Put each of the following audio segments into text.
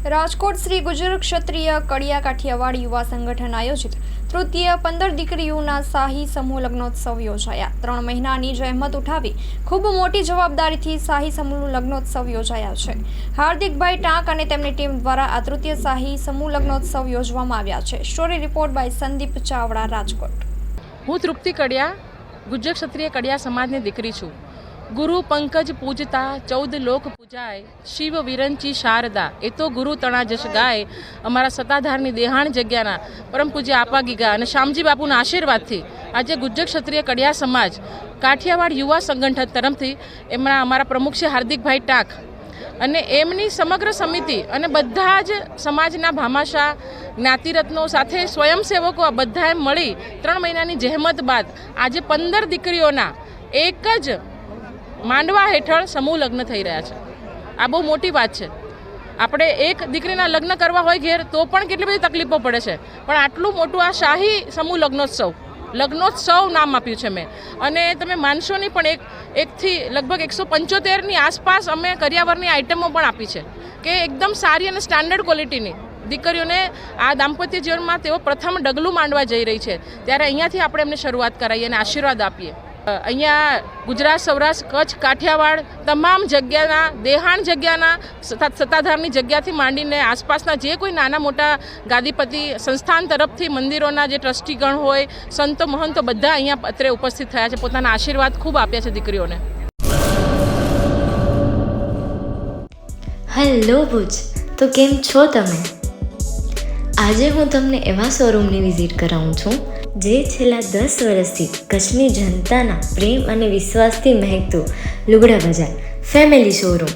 રાજકોટ શ્રી ગુજર ક્ષત્રિય કડિયા કાઠિયાવાડ યુવા સંગઠન આયોજિત તૃતીય 15 દીકરીઓના શાહી સમૂહ લગ્નોત્સવ યોજાયા। 3 મહિનાની જહેમત ઉઠાવી ખૂબ મોટી જવાબદારીથી શાહી સમૂહ લગ્નોત્સવ યોજાયા છે। હાર્દિકભાઈ ટાંક અને તેમની ટીમ દ્વારા આ તૃતીય શાહી સમૂહ લગ્નોત્સવ યોજવામાં આવ્યા છે। Story report by Sandeep Chavda, Rajkot. હું તૃપ્તિ કડિયા ગુજર ક્ષત્રિય કડિયા સમાજની દીકરી છું। ગુરુ પંકજ પૂજતા 14 લોક પૂજાય, શિવ વિરંચી શારદા એ તો ગુરુ તણા જશ ગાય। અમારા સત્તાધારની દેહાણ જગ્યાના પરમ પૂજ્ય આપા ગીગા અને શ્યામજી બાપુના આશીર્વાદથી આજે ગુજર ક્ષત્રિય કડિયા સમાજ કાઠિયાવાડ યુવા સંગઠન તરફથી અમારા પ્રમુખ છે હાર્દિકભાઈ ટાંક અને એમની સમગ્ર સમિતિ અને બધા જ સમાજના ભામાશા જ્ઞાતિરત્નો સાથે સ્વયંસેવકો આ બધાએ મળી 3 મહિનાની જહેમત બાદ આજે 15 દીકરીઓના એક જ માંડવા હેઠળ સમૂહ લગ્ન થઈ રહ્યા છે। આ બહુ મોટી વાત છે। આપણે એક દીકરીના લગ્ન કરવા હોય ઘેર તો પણ કેટલી બધી તકલીફો પડે છે, પણ આટલું મોટું આ શાહી સમૂહ લગ્નોત્સવ નામ આપ્યું છે મેં। અને તમે માનશો નહીં, પણ એકથી લગભગ 175ની આસપાસ અમે કરિયાવરની આઇટમો પણ આપી છે કે એકદમ સારી અને સ્ટાન્ડર્ડ ક્વોલિટીની દીકરીઓને આ દાંપત્ય જીવનમાં તેઓ પ્રથમ ડગલું માંડવા જઈ રહી છે, ત્યારે અહીંયાથી આપણે એમને શરૂઆત કરાવીએ અને આશીર્વાદ આપીએ। અહીંયા ગુજરાત, સૌરાષ્ટ્ર, કચ્છ, કાઠિયાવાડ તમામ જગ્યાના દેહાણ જગ્યાના સત્તાધારની જગ્યાથી માંડીને આસપાસના જે કોઈ નાના મોટા ગાદીપતિ સંસ્થાન તરફથી મંદિરોના જે ટ્રસ્ટીગણ હોય, સંતો મહંતો બધા અહીંયા અત્રે ઉપસ્થિત થયા છે, પોતાના આશીર્વાદ ખૂબ આપ્યા છે દીકરીઓને। હેલો ભુજ, તો કેમ છો તમે? આજે હું તમને એવા શોરૂમની વિઝિટ કરાવું છું જે છેલ્લા 10 વર્ષથી કચ્છની જનતાના પ્રેમ અને વિશ્વાસથી મહેકતું લુગડા બજાર ફેમિલી શોરૂમ।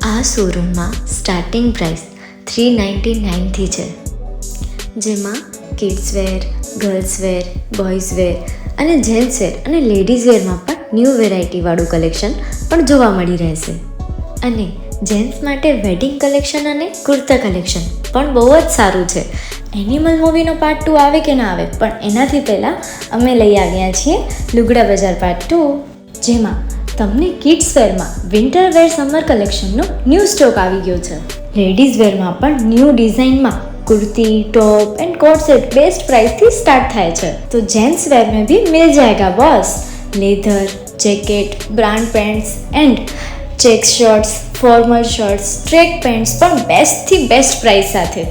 આ શોરૂમમાં સ્ટાર્ટિંગ પ્રાઇસ 399થી છે, જેમાં kids wear, girls wear, boys wear અને જેન્ટ્સ વેર અને લેડીઝ વેરમાં પણ ન્યૂ વેરાયટીવાળું કલેક્શન પણ જોવા મળી રહેશે। અને જેન્ટ્સ માટે વેડિંગ કલેક્શન અને કુર્તા કલેક્શન પણ બહુ જ સારું છે। એનિમલ મૂવીનો પાર્ટ 2 આવે કે ના આવે, પણ એનાથી પહેલાં અમે લઈ આવ્યા છીએ લુગડા બજાર પાર્ટ 2, જેમાં તમને કિડ્સ વેરમાં વિન્ટર વેર સમર કલેક્શનનો ન્યૂ સ્ટોક આવી ગયો છે। લેડીઝ વેરમાં પણ ન્યૂ ડિઝાઇનમાં kurti, top and coat set best price थी स्टार्ट थाय छे। तो जेंट्स वेर में भी मिल जाएगा boss. Leather, jacket, brand pants and check shirts, formal shirts, track pants पर बेस्ट थी बेस्ट प्राइस साथे।